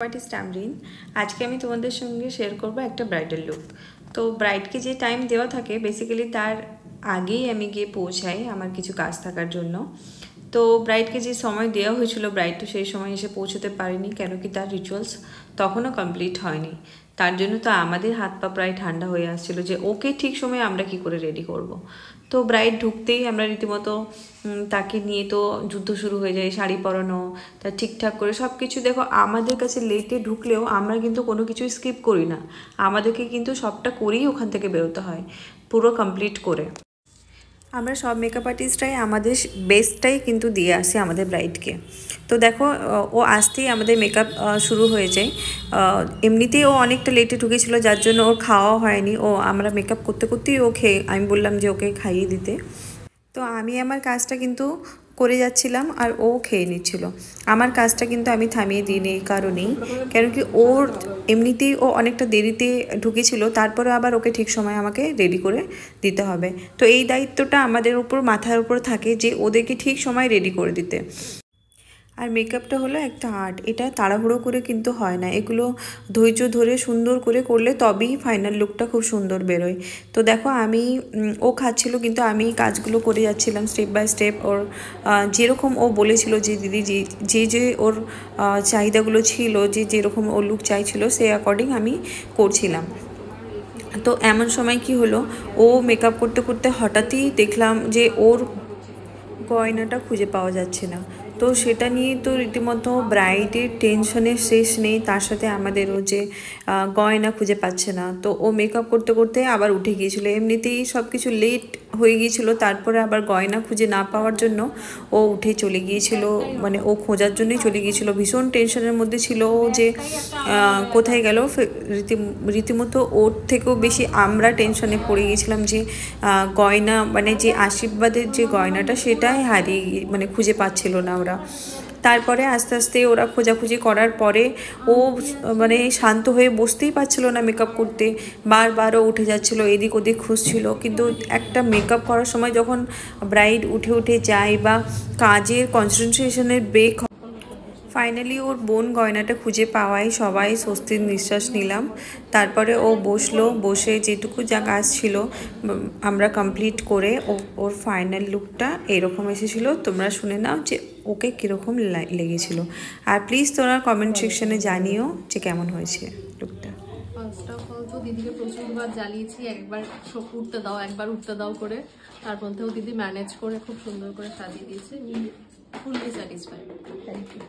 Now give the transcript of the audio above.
Artist तामरीन आज के आमी तोमादेर संगे शेयर करब एक ब्राइडल लुक। तो ब्राइड के जे टाइम देवा थाके बेसिकली तार आगेई आमी गिये पौঁছাই आमार किछु काज थाकार जोन्नो। तो ब्राइड के जे समय देওয়া হয়েছিল ब्राइड तो সেই সময় এসে পৌঁছতে পারেনি কেন কি তার রিচুয়ালস তখনও কমপ্লিট হয়নি। তার জন্য তো আমাদের হাত পা প্রায় ঠান্ডা হয়ে আসছিল যে ওকে ঠিক সময়ে আমরা কি করে রেডি করব। তো ব্রাইড ঢুকতেই আমরা রীতিমতো তাকে নিয়ে তো যুদ্ধ শুরু হয়ে যায়, শাড়ি পরানো, তা ঠিকঠাক করে সব কিছু। দেখো আমাদের কাছে লেটে ঢুকলেও আমরা কিন্তু কোনো কিছু স্কিপ করি না, আমাদেরকে কিন্তু সবটা করেই ওখান থেকে বেরোতে হয় পুরো কমপ্লিট করে। আমরা সব মেকআপ আর্টিস্টরাই আমাদের বেস্টটাই কিন্তু দিয়ে আসি আমাদের ব্রাইডকে। তো দেখো ও আসতেই আমাদের মেকআপ শুরু হয়ে যায়। এমনিতেই ও অনেকটা লেটে ঢুকেছিল যার জন্য ওর খাওয়া হয়নি। ও আমরা মেকআপ করতে করতেই ও আমি বললাম যে ওকে খাইয়ে দিতে। তো আমি আমার কাজটা কিন্তু করে যাচ্ছিলাম আর ও খেয়ে নিচ্ছিল। আমার কাজটা কিন্তু আমি থামিয়ে দিইনি এই কারণেই, কেন কি ওর এমনিতেই ও অনেকটা দেরিতে ঢুকেছিল, তারপরে আবার ওকে ঠিক সময় আমাকে রেডি করে দিতে হবে। তো এই দায়িত্বটা আমাদের উপর মাথার উপর থাকে যে ওদেরকে ঠিক সময় রেডি করে দিতে। আর মেকআপটা হলো একটা আর্ট, এটা তাড়াহুড়ো করে কিন্তু হয় না, এগুলো ধৈর্য ধরে সুন্দর করে করলে তবেই ফাইনাল লুকটা খুব সুন্দর বেরোয়। তো দেখো আমি ও খাচ্ছিল কিন্তু আমি কাজগুলো করে যাচ্ছিলাম স্টেপ বাই স্টেপ। ওর যেরকম ও বলেছিল যে দিদি যে ওর চাহিদাগুলো ছিল, যেরকম ও লুক চাইছিল সেই অ্যাকর্ডিং আমি করছিলাম। তো এমন সময় কি হলো, ও মেকআপ করতে করতে হঠাৎই দেখলাম যে ওর গয়নাটা খুঁজে পাওয়া যাচ্ছে না। তো সেটা নিয়ে তো রীতিমতো ব্রাইডের টেনশনের শেষ নেই, তার সাথে আমাদেরও যে গয়না খুঁজে পাচ্ছে না। তো ও মেকআপ করতে করতে আবার উঠে গিয়েছিল, এমনিতেই সব কিছু লেট হয়ে গিয়েছিল, তারপরে আবার গয়না খুঁজে না পাওয়ার জন্য ও উঠে চলে গিয়েছিল, মানে ও খোঁজার জন্যই চলে গিয়েছিল। ভীষণ টেনশনের মধ্যে ছিল ও যে কোথায় গেল। রীতিমতো ওর থেকেও বেশি আমরা টেনশনে পড়ে গিয়েছিলাম যে গয়না মানে যে আশীর্বাদের যে গয়নাটা সেটাই হারিয়ে মানে খুঁজে পাচ্ছিল না ওরা। তারপরে আস্তে আস্তে ওরা খোঁজাখুঁজি করার পরে ও মানে শান্ত হয়ে বসতেই পারছিল না মেকআপ করতে, বারবারও উঠে যাচ্ছিল, এদিক ওদিক খুঁজছিল। কিন্তু একটা মেকআপ করার সময় যখন ব্রাইড উঠে উঠে যায় বা কাজের কনসেন্ট্রেশনের ব্রেক, ফাইনালি ওর বোন গয়নাটা খুঁজে পাওয়ায় সবাই স্বস্তির নিঃশ্বাস নিলাম। তারপরে ও বসলো, বসে যেটুকু যা কাজ ছিল আমরা কমপ্লিট করে ওর ফাইনাল লুকটা এরকম এসেছিলো। তোমরা শুনে নাও যে ওকে কীরকম লেগেছিল, আর প্লিজ তোমরা কমেন্ট সেকশনে জানিও যে কেমন হয়েছে লুকটা। ফার্স্ট অফ অল তো দিদিকে প্রচুরবার জ্বালিয়েছি, একবার উঠতে দাও একবার উঠতে দাও করে, তার মধ্যেও দিদি ম্যানেজ করে খুব সুন্দর করে সাজিয়ে দিয়েছে। Fully satisfied. Thank you.